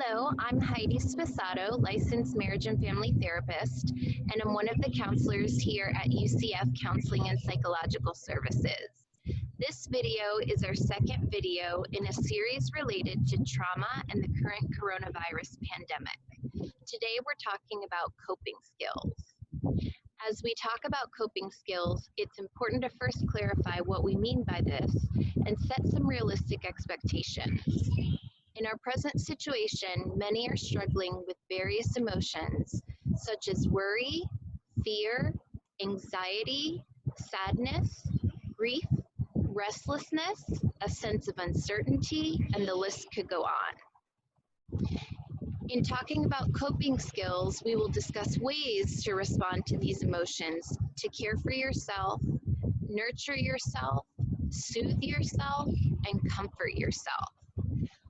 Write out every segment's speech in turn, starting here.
Hello, I'm Heidi Sposato, licensed marriage and family therapist, and I'm one of the counselors here at UCF Counseling and Psychological Services. This video is our second video in a series related to trauma and the current coronavirus pandemic. Today we're talking about coping skills. As we talk about coping skills, it's important to first clarify what we mean by this and set some realistic expectations. In our present situation, many are struggling with various emotions such as worry, fear, anxiety, sadness, grief, restlessness, a sense of uncertainty, and the list could go on. In talking about coping skills, we will discuss ways to respond to these emotions to care for yourself, nurture yourself, soothe yourself, and comfort yourself.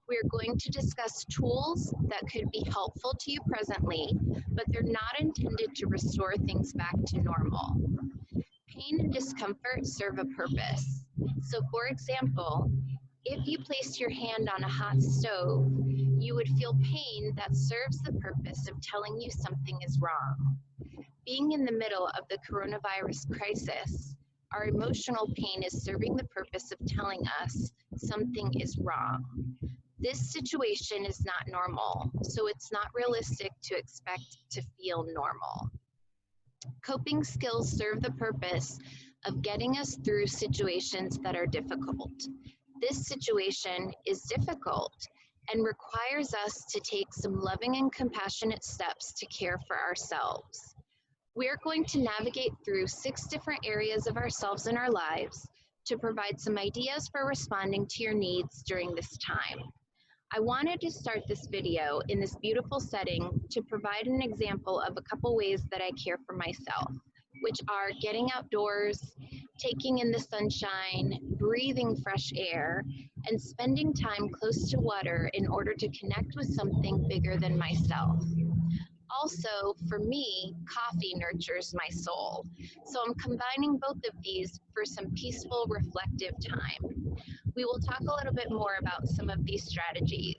We're going to discuss tools that could be helpful to you presently, but they're not intended to restore things back to normal. Pain and discomfort serve a purpose. So for example, if you placed your hand on a hot stove, you would feel pain that serves the purpose of telling you something is wrong. Being in the middle of the coronavirus crisis, our emotional pain is serving the purpose of telling us something is wrong. This situation is not normal, so it's not realistic to expect to feel normal. Coping skills serve the purpose of getting us through situations that are difficult. This situation is difficult and requires us to take some loving and compassionate steps to care for ourselves. We're going to navigate through 6 different areas of ourselves and our lives to provide some ideas for responding to your needs during this time. I wanted to start this video in this beautiful setting to provide an example of a couple ways that I care for myself, which are getting outdoors, taking in the sunshine, breathing fresh air, and spending time close to water in order to connect with something bigger than myself. Also, for me, coffee nurtures my soul. So I'm combining both of these for some peaceful, reflective time. We will talk a little bit more about some of these strategies.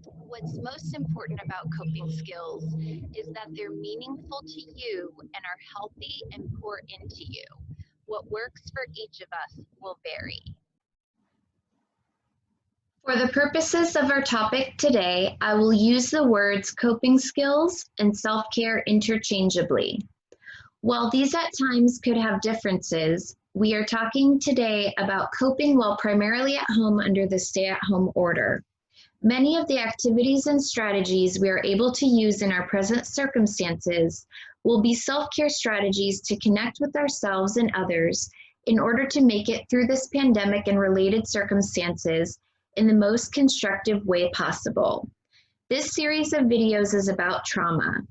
What's most important about coping skills is that they're meaningful to you and are healthy and pour into you. What works for each of us will vary. For the purposes of our topic today, I will use the words coping skills and self-care interchangeably. While these at times could have differences, we are talking today about coping while primarily at home under the stay-at-home order. Many of the activities and strategies we are able to use in our present circumstances will be self-care strategies to connect with ourselves and others in order to make it through this pandemic and related circumstances in the most constructive way possible. This series of videos is about trauma.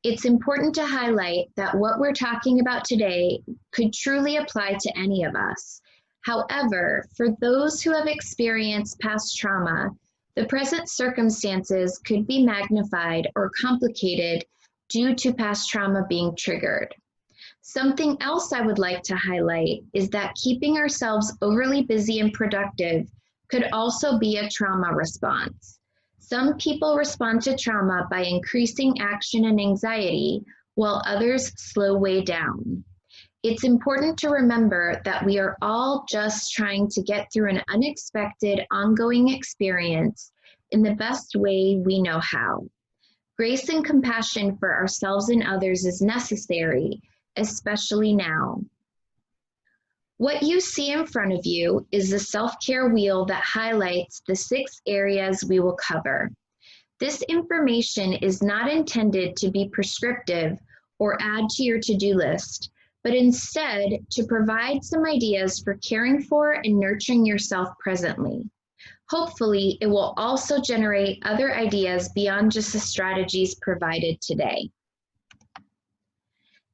It's important to highlight that what we're talking about today could truly apply to any of us. However, for those who have experienced past trauma, the present circumstances could be magnified or complicated due to past trauma being triggered. Something else I would like to highlight is that keeping ourselves overly busy and productive could also be a trauma response. Some people respond to trauma by increasing action and anxiety, while others slow way down. It's important to remember that we are all just trying to get through an unexpected, ongoing experience in the best way we know how. Grace and compassion for ourselves and others is necessary, especially now. What you see in front of you is the self-care wheel that highlights the 6 areas we will cover. This information is not intended to be prescriptive or add to your to-do list, but instead to provide some ideas for caring for and nurturing yourself presently. Hopefully, it will also generate other ideas beyond just the strategies provided today.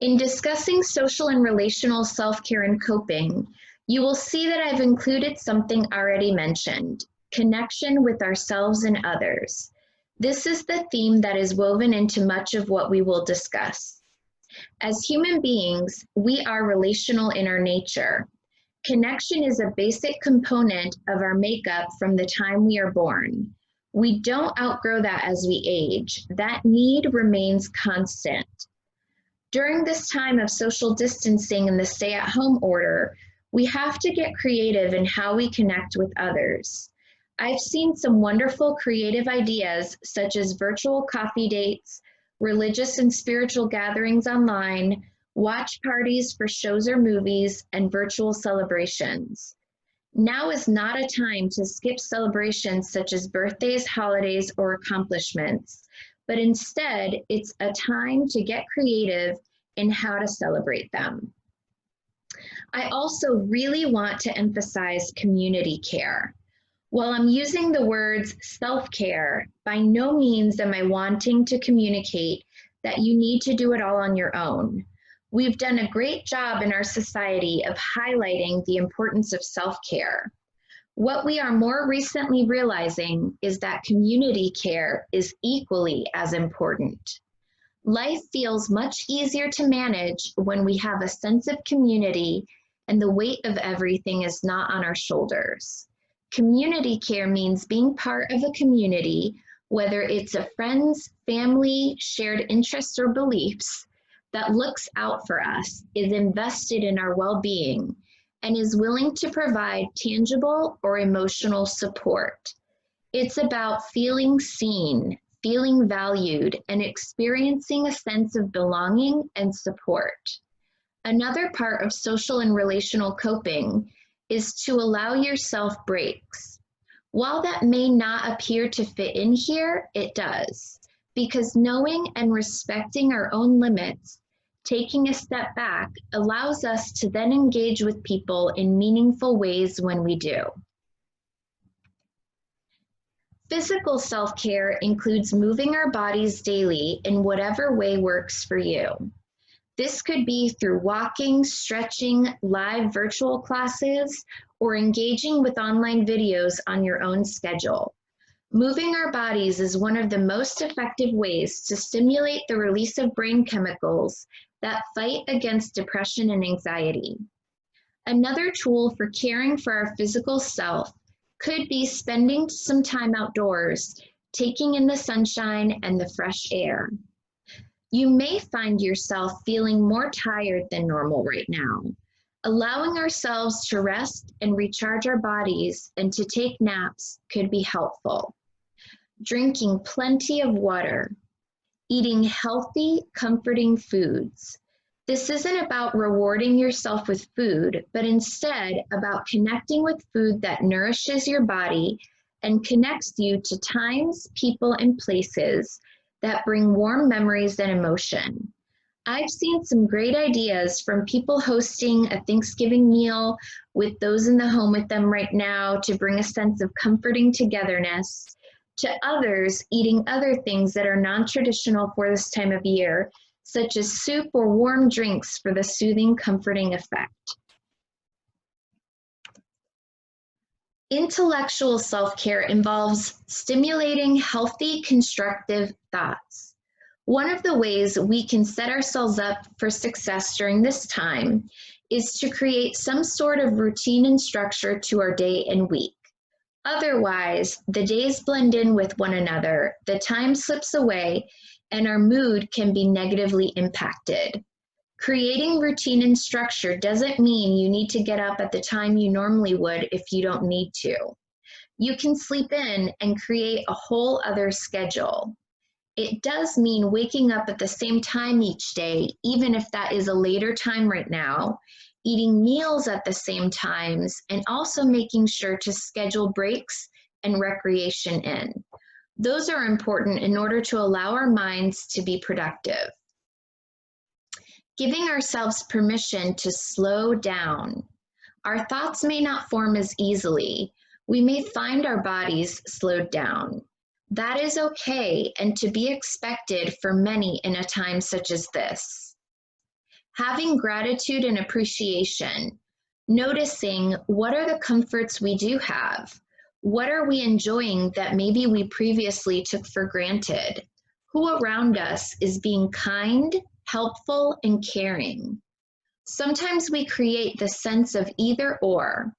In discussing social and relational self-care and coping, you will see that I've included something already mentioned, connection with ourselves and others. This is the theme that is woven into much of what we will discuss. As human beings, we are relational in our nature. Connection is a basic component of our makeup from the time we are born. We don't outgrow that as we age. That need remains constant. During this time of social distancing and the stay-at-home order, we have to get creative in how we connect with others. I've seen some wonderful creative ideas such as virtual coffee dates, religious and spiritual gatherings online, watch parties for shows or movies, and virtual celebrations. Now is not a time to skip celebrations such as birthdays, holidays, or accomplishments, but instead it's a time to get creative in how to celebrate them. I also really want to emphasize community care. While I'm using the words self-care, by no means am I wanting to communicate that you need to do it all on your own. We've done a great job in our society of highlighting the importance of self-care. What we are more recently realizing is that community care is equally as important. Life feels much easier to manage when we have a sense of community and the weight of everything is not on our shoulders. Community care means being part of a community, whether it's a friends, family, shared interests, or beliefs, that looks out for us, is invested in our well-being, and is willing to provide tangible or emotional support. It's about feeling seen, feeling valued, and experiencing a sense of belonging and support. Another part of social and relational coping is to allow yourself breaks. While that may not appear to fit in here, it does, because knowing and respecting our own limits, taking a step back, allows us to then engage with people in meaningful ways when we do. Physical self-care includes moving our bodies daily in whatever way works for you. This could be through walking, stretching, live virtual classes, or engaging with online videos on your own schedule. Moving our bodies is one of the most effective ways to stimulate the release of brain chemicals that fight against depression and anxiety. Another tool for caring for our physical self could be spending some time outdoors, taking in the sunshine and the fresh air. You may find yourself feeling more tired than normal right now. Allowing ourselves to rest and recharge our bodies and to take naps could be helpful. Drinking plenty of water, eating healthy, comforting foods. This isn't about rewarding yourself with food, but instead about connecting with food that nourishes your body and connects you to times, people, and places that bring warm memories and emotion. I've seen some great ideas from people hosting a Thanksgiving meal with those in the home with them right now to bring a sense of comforting togetherness, to others eating other things that are non-traditional for this time of year, such as soup or warm drinks for the soothing, comforting effect. Intellectual self-care involves stimulating healthy, constructive thoughts. One of the ways we can set ourselves up for success during this time is to create some sort of routine and structure to our day and week. Otherwise, the days blend in with one another, the time slips away, and our mood can be negatively impacted. Creating routine and structure doesn't mean you need to get up at the time you normally would if you don't need to. You can sleep in and create a whole other schedule. It does mean waking up at the same time each day, even if that is a later time right now, eating meals at the same times, and also making sure to schedule breaks and recreation in. Those are important in order to allow our minds to be productive. Giving ourselves permission to slow down. Our thoughts may not form as easily. We may find our bodies slowed down. That is okay and to be expected for many in a time such as this. Having gratitude and appreciation, noticing what are the comforts we do have? What are we enjoying that maybe we previously took for granted? Who around us is being kind, helpful, and caring? Sometimes we create the sense of either or.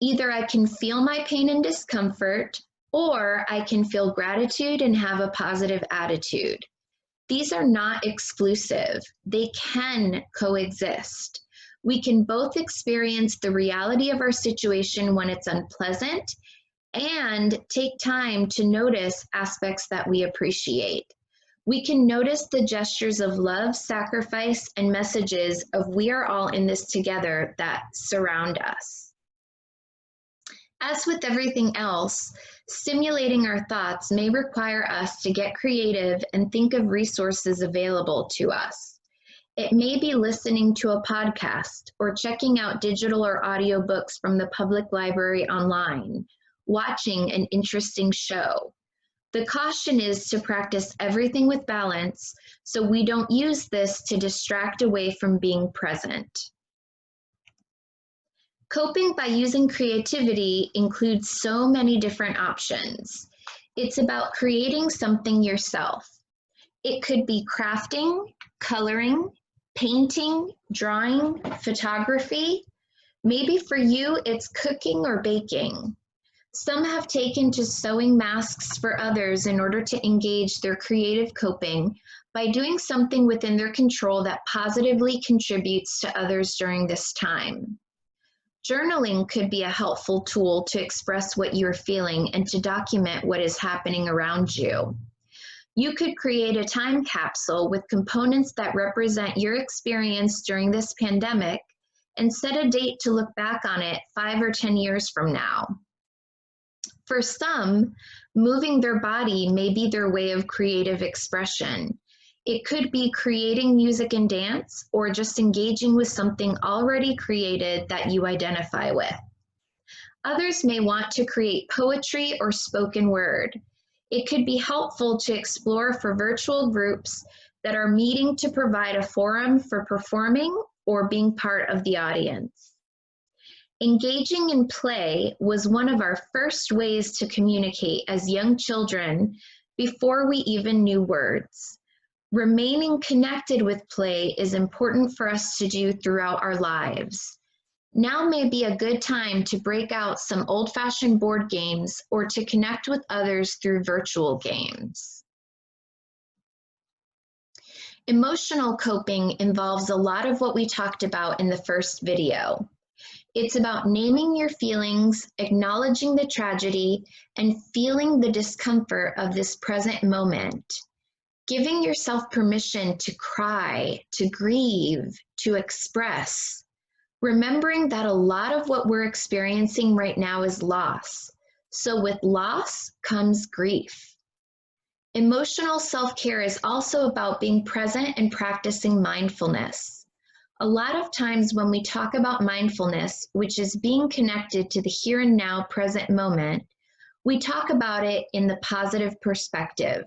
Either I can feel my pain and discomfort, Or I can feel gratitude and have a positive attitude. These are not exclusive. They can coexist. We can both experience the reality of our situation when it's unpleasant and take time to notice aspects that we appreciate. We can notice the gestures of love, sacrifice, and messages of we are all in this together that surround us. As with everything else, stimulating our thoughts may require us to get creative and think of resources available to us. It may be listening to a podcast or checking out digital or audio books from the public library online, watching an interesting show. The caution is to practice everything with balance so we don't use this to distract away from being present. Coping by using creativity includes so many different options. It's about creating something yourself. It could be crafting, coloring, painting, drawing, photography. Maybe for you, it's cooking or baking. Some have taken to sewing masks for others in order to engage their creative coping by doing something within their control that positively contributes to others during this time. Journaling could be a helpful tool to express what you're feeling and to document what is happening around you. You could create a time capsule with components that represent your experience during this pandemic and set a date to look back on it 5 or 10 years from now. For some, moving their body may be their way of creative expression. It could be creating music and dance, or just engaging with something already created that you identify with. Others may want to create poetry or spoken word. It could be helpful to explore for virtual groups that are meeting to provide a forum for performing or being part of the audience. Engaging in play was one of our first ways to communicate as young children before we even knew words. Remaining connected with play is important for us to do throughout our lives. Now may be a good time to break out some old-fashioned board games or to connect with others through virtual games. Emotional coping involves a lot of what we talked about in the first video. It's about naming your feelings, acknowledging the tragedy, and feeling the discomfort of this present moment. Giving yourself permission to cry, to grieve, to express. Remembering that a lot of what we're experiencing right now is loss. So with loss comes grief. Emotional self-care is also about being present and practicing mindfulness. A lot of times when we talk about mindfulness, which is being connected to the here and now present moment, we talk about it in the positive perspective,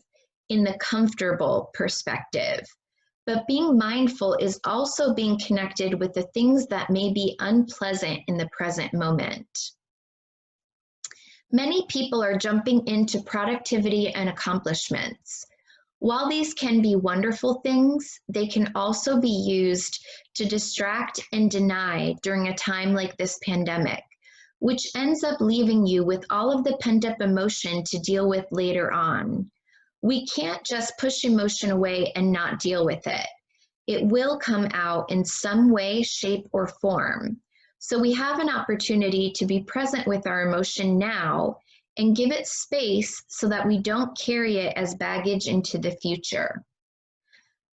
in the comfortable perspective. But being mindful is also being connected with the things that may be unpleasant in the present moment. Many people are jumping into productivity and accomplishments. While these can be wonderful things, they can also be used to distract and deny during a time like this pandemic, which ends up leaving you with all of the pent-up emotion to deal with later on. We can't just push emotion away and not deal with it. It will come out in some way, shape, or form. So we have an opportunity to be present with our emotion now and give it space so that we don't carry it as baggage into the future.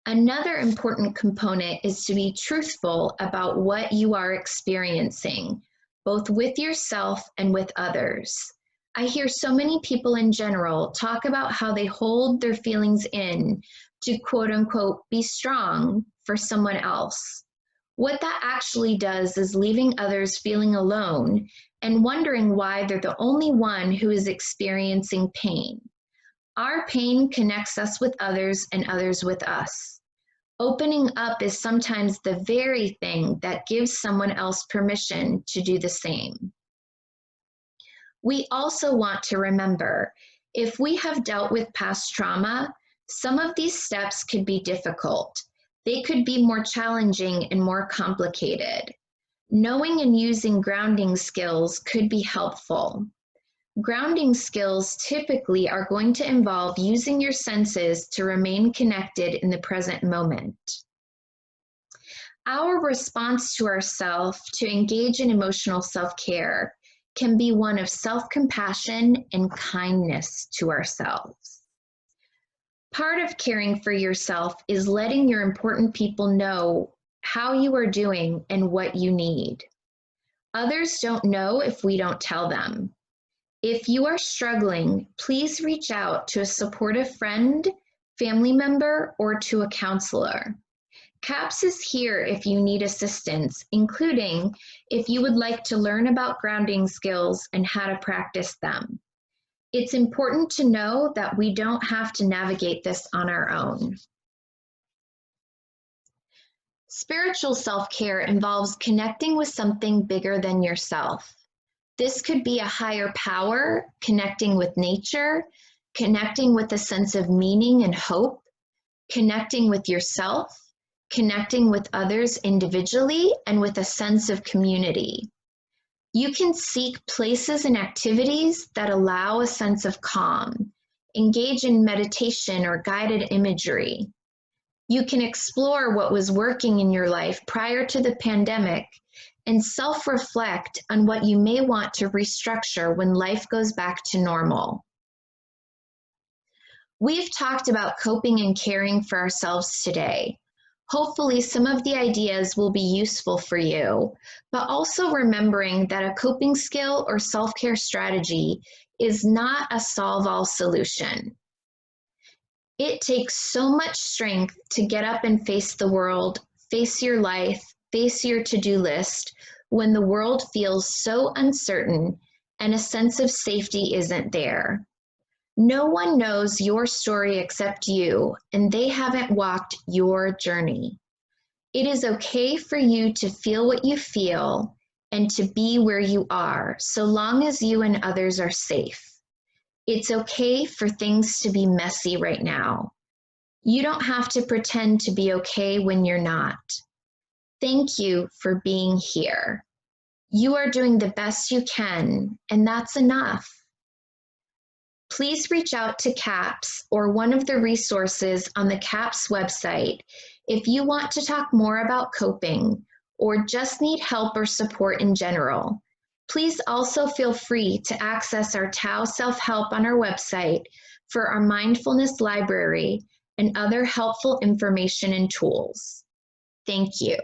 Another important component is to be truthful about what you are experiencing, both with yourself and with others. I hear so many people in general talk about how they hold their feelings in to quote unquote be strong for someone else. What that actually does is leaving others feeling alone and wondering why they're the only one who is experiencing pain. Our pain connects us with others and others with us. Opening up is sometimes the very thing that gives someone else permission to do the same. We also want to remember, if we have dealt with past trauma, some of these steps could be difficult. They could be more challenging and more complicated. Knowing and using grounding skills could be helpful. Grounding skills typically are going to involve using your senses to remain connected in the present moment. Our response to ourselves to engage in emotional self-care can be one of self-compassion and kindness to ourselves. Part of caring for yourself is letting your important people know how you are doing and what you need. Others don't know if we don't tell them. If you are struggling, please reach out to a supportive friend, family member, or to a counselor. CAPS is here if you need assistance, including if you would like to learn about grounding skills and how to practice them. It's important to know that we don't have to navigate this on our own. Spiritual self-care involves connecting with something bigger than yourself. This could be a higher power, connecting with nature, connecting with a sense of meaning and hope, connecting with yourself, connecting with others individually, and with a sense of community. You can seek places and activities that allow a sense of calm, engage in meditation or guided imagery. You can explore what was working in your life prior to the pandemic and self-reflect on what you may want to restructure when life goes back to normal. We've talked about coping and caring for ourselves today. Hopefully, some of the ideas will be useful for you, but also remembering that a coping skill or self-care strategy is not a solve-all solution. It takes so much strength to get up and face the world, face your life, face your to-do list when the world feels so uncertain and a sense of safety isn't there. No one knows your story except you, and they haven't walked your journey. It is okay for you to feel what you feel and to be where you are, so long as you and others are safe. It's okay for things to be messy right now. You don't have to pretend to be okay when you're not. Thank you for being here. You are doing the best you can, and that's enough. Please reach out to CAPS or one of the resources on the CAPS website if you want to talk more about coping or just need help or support in general. Please also feel free to access our Tao self-help on our website for our mindfulness library and other helpful information and tools. Thank you.